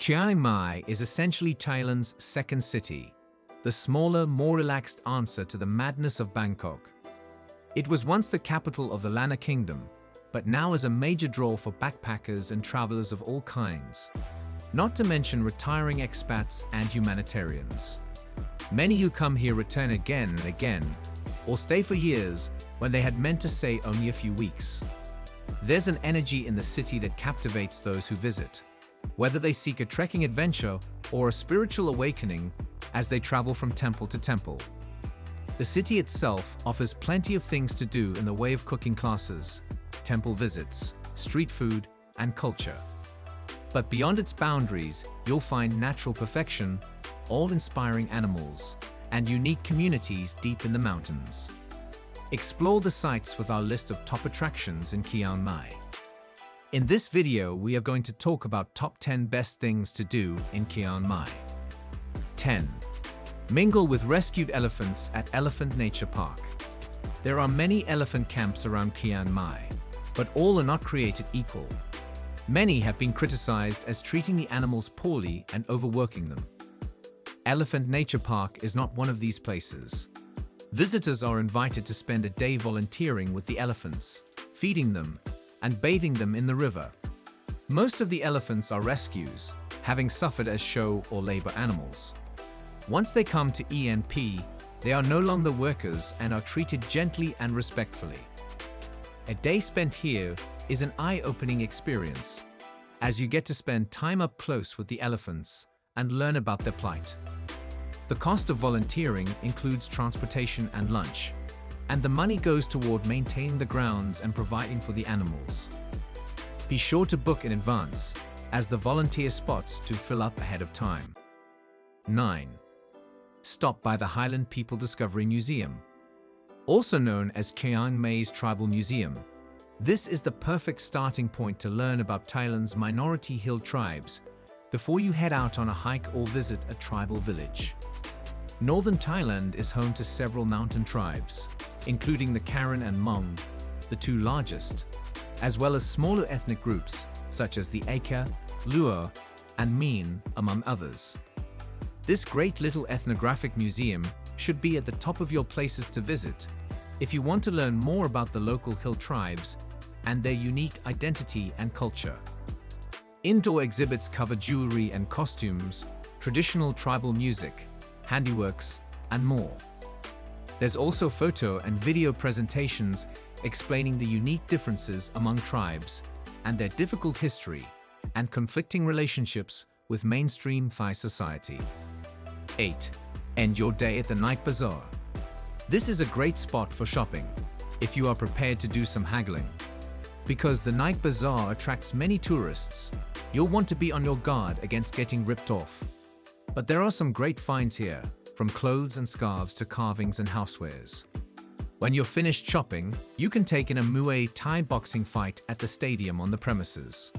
Chiang Mai is essentially Thailand's second city, the smaller, more relaxed answer to the madness of Bangkok. It was once the capital of the Lanna Kingdom, but now is a major draw for backpackers and travelers of all kinds, not to mention retiring expats and humanitarians. Many who come here return again and again, or stay for years when they had meant to stay only a few weeks. There's an energy in the city that captivates those who visit, whether they seek a trekking adventure or a spiritual awakening as they travel from temple to temple. The city itself offers plenty of things to do in the way of cooking classes, temple visits, street food, and culture. But beyond its boundaries, you'll find natural perfection, awe-inspiring animals, and unique communities deep in the mountains. Explore the sights with our list of top attractions in Chiang Mai. In this video, we are going to talk about top 10 best things to do in Chiang Mai. 10. Mingle with rescued elephants at Elephant Nature Park. There are many elephant camps around Chiang Mai, but all are not created equal. Many have been criticized as treating the animals poorly and overworking them. Elephant Nature Park is not one of these places. Visitors are invited to spend a day volunteering with the elephants, feeding them, and bathing them in the river. Most of the elephants are rescues, having suffered as show or labor animals. Once they come to ENP, they are no longer workers and are treated gently and respectfully. A day spent here is an eye-opening experience, as you get to spend time up close with the elephants and learn about their plight. The cost of volunteering includes transportation and lunch, and the money goes toward maintaining the grounds and providing for the animals. Be sure to book in advance, as the volunteer spots do fill up ahead of time. 9. Stop by the Highland People Discovery Museum. Also known as Chiang Mai's Tribal Museum, this is the perfect starting point to learn about Thailand's minority hill tribes before you head out on a hike or visit a tribal village. Northern Thailand is home to several mountain tribes, including the Karen and Hmong, the two largest, as well as smaller ethnic groups such as the Akha, Luo, and Mien, among others. This great little ethnographic museum should be at the top of your places to visit if you want to learn more about the local hill tribes and their unique identity and culture. Indoor exhibits cover jewelry and costumes, traditional tribal music, handiworks, and more. There's also photo and video presentations explaining the unique differences among tribes and their difficult history and conflicting relationships with mainstream Thai society. 8. End your day at the night bazaar. This is a great spot for shopping, if you are prepared to do some haggling. Because the night bazaar attracts many tourists, you'll want to be on your guard against getting ripped off. But there are some great finds here, from clothes and scarves to carvings and housewares. When you're finished shopping, you can take in a Muay Thai boxing fight at the stadium on the premises.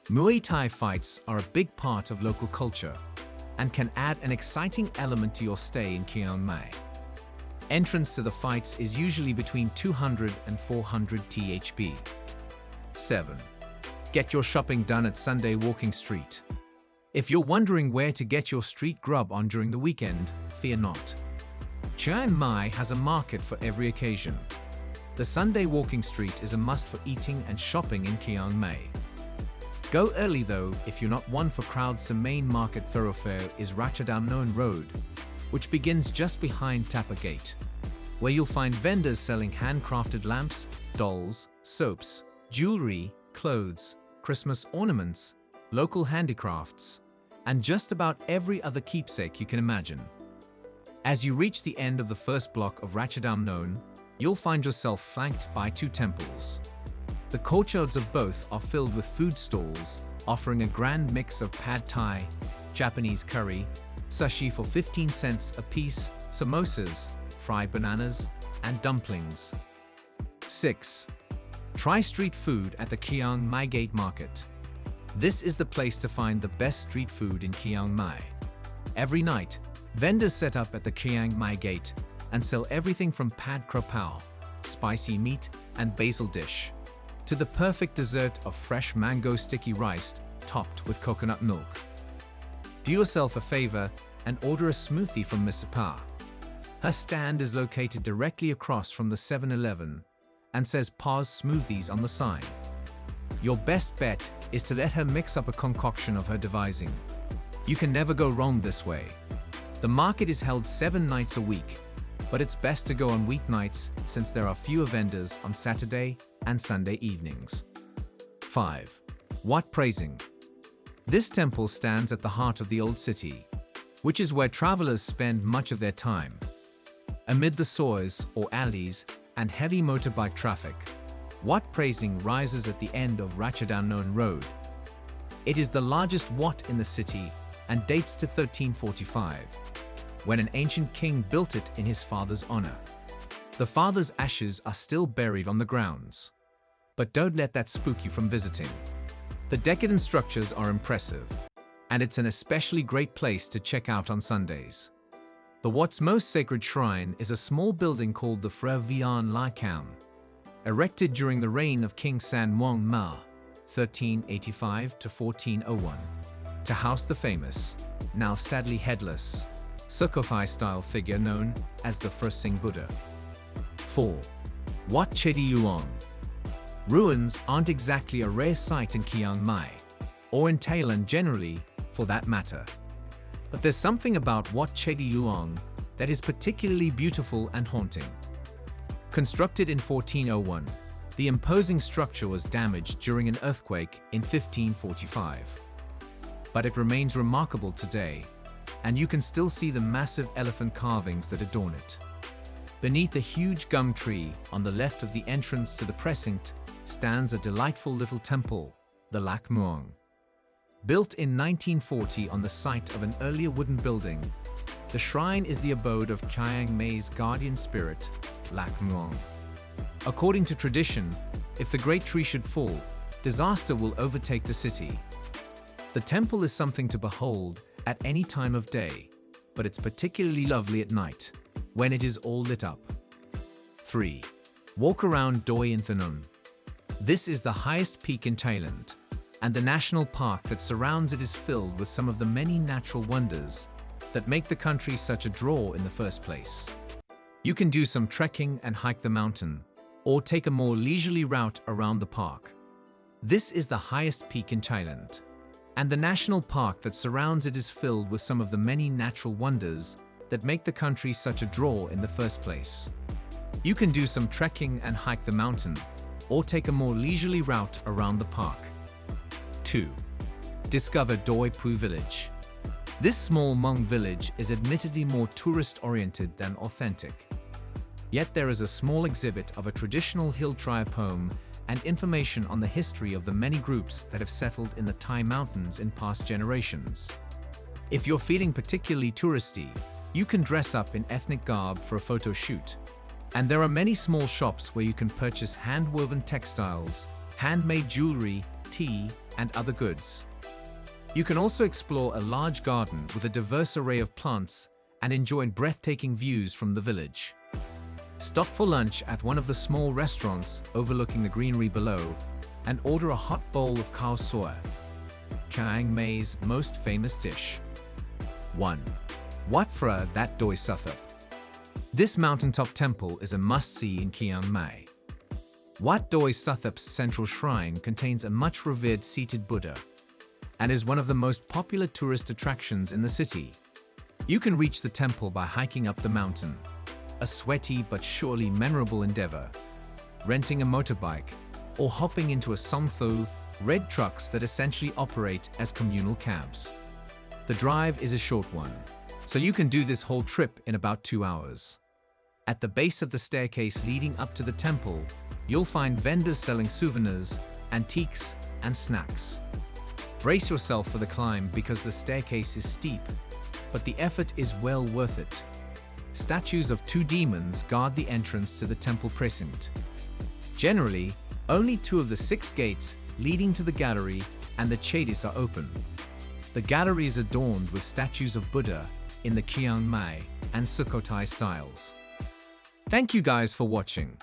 Muay Thai fights are a big part of local culture and can add an exciting element to your stay in Chiang Mai. Entrance to the fights is usually between 200 and 400 THB. 7. Get your shopping done at Sunday Walking Street. If you're wondering where to get your street grub on during the weekend, fear not. Chiang Mai has a market for every occasion. The Sunday Walking Street is a must for eating and shopping in Chiang Mai. Go early though if you're not one for crowds. The main market thoroughfare is Ratchadamnon Road, which begins just behind Tapa Gate, where you'll find vendors selling handcrafted lamps, dolls, soaps, jewelry, clothes, Christmas ornaments, local handicrafts, and just about every other keepsake you can imagine. As you reach the end of the first block of Ratchadamnon, you'll find yourself flanked by two temples. The courtyards of both are filled with food stalls, offering a grand mix of pad thai, Japanese curry, sushi for 15 cents a piece, samosas, fried bananas, and dumplings. 6. Try street food at the Chiang Mai Gate Market. This is the place to find the best street food in Chiang Mai. Every night, vendors set up at the Chiang Mai Gate and sell everything from pad kra pao, spicy meat and basil dish, to the perfect dessert of fresh mango sticky rice topped with coconut milk. Do yourself a favor and order a smoothie from Miss Pa. Her stand is located directly across from the 7-Eleven and says Pa's Smoothies on the sign. Your best bet is to let her mix up a concoction of her devising. You can never go wrong this way. The market is held 7 nights a week, but it's best to go on weeknights since there are fewer vendors on Saturday and Sunday evenings. 5. Wat Praising. This temple stands at the heart of the old city, which is where travelers spend much of their time. Amid the sois or alleys and heavy motorbike traffic, Wat Praising rises at the end of Ratchadanon Road. It is the largest wat in the city and dates to 1345, when an ancient king built it in his father's honor. The father's ashes are still buried on the grounds. But don't let that spook you from visiting. The decadent structures are impressive, and it's an especially great place to check out on Sundays. The Wat's most sacred shrine is a small building called the Phra Vian Lai Kham, erected during the reign of King San Muang Ma, 1385 to 1401, to house the famous, now sadly headless, Sukhothai-style figure known as the Phra Singh Buddha. 4. Wat Chedi Luang. Ruins aren't exactly a rare sight in Chiang Mai, or in Thailand generally, for that matter. But there's something about Wat Chedi Luang that is particularly beautiful and haunting. Constructed in 1401, the imposing structure was damaged during an earthquake in 1545. But it remains remarkable today, and you can still see the massive elephant carvings that adorn it. Beneath a huge gum tree on the left of the entrance to the precinct stands a delightful little temple, the Lak Muang. Built in 1940 on the site of an earlier wooden building, the shrine is the abode of Chiang Mai's guardian spirit, Lak Muang. According to tradition, if the great tree should fall, disaster will overtake the city. The temple is something to behold at any time of day, but it's particularly lovely at night, when it is all lit up. 3. Walk around Doi Inthanon. This is the highest peak in Thailand, and the national park that surrounds it is filled with some of the many natural wonders that make the country such a draw in the first place. You can do some trekking and hike the mountain, or take a more leisurely route around the park. This is the highest peak in Thailand, and the national park that surrounds it is filled with some of the many natural wonders that make the country such a draw in the first place. You can do some trekking and hike the mountain, or take a more leisurely route around the park. 2. Discover Doi Pu Village. This small Hmong village is admittedly more tourist-oriented than authentic. Yet there is a small exhibit of a traditional hill tribe home and information on the history of the many groups that have settled in the Thai mountains in past generations. If you're feeling particularly touristy, you can dress up in ethnic garb for a photo shoot. And there are many small shops where you can purchase hand-woven textiles, handmade jewelry, tea, and other goods. You can also explore a large garden with a diverse array of plants and enjoy breathtaking views from the village. Stop for lunch at one of the small restaurants overlooking the greenery below and order a hot bowl of khao soi, Chiang Mai's most famous dish. 1. Wat Phra That Doi Suthep. This mountaintop temple is a must-see in Chiang Mai. Wat Doi Suthep's central shrine contains a much-revered seated Buddha and is one of the most popular tourist attractions in the city. You can reach the temple by hiking up the mountain, a sweaty but surely memorable endeavor, renting a motorbike, or hopping into a Somtho red trucks that essentially operate as communal cabs. The drive is a short one, so you can do this whole trip in about 2 hours. At the base of the staircase leading up to the temple, you'll find vendors selling souvenirs, antiques, and snacks. Brace yourself for the climb because the staircase is steep, but the effort is well worth it. Statues of 2 demons guard the entrance to the temple precinct. Generally, only 2 of the 6 gates leading to the gallery and the chadis are open. The gallery is adorned with statues of Buddha in the Chiang Mai and Sukhothai styles. Thank you guys for watching.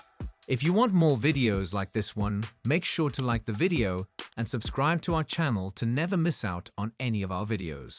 If you want more videos like this one, make sure to like the video and subscribe to our channel to never miss out on any of our videos.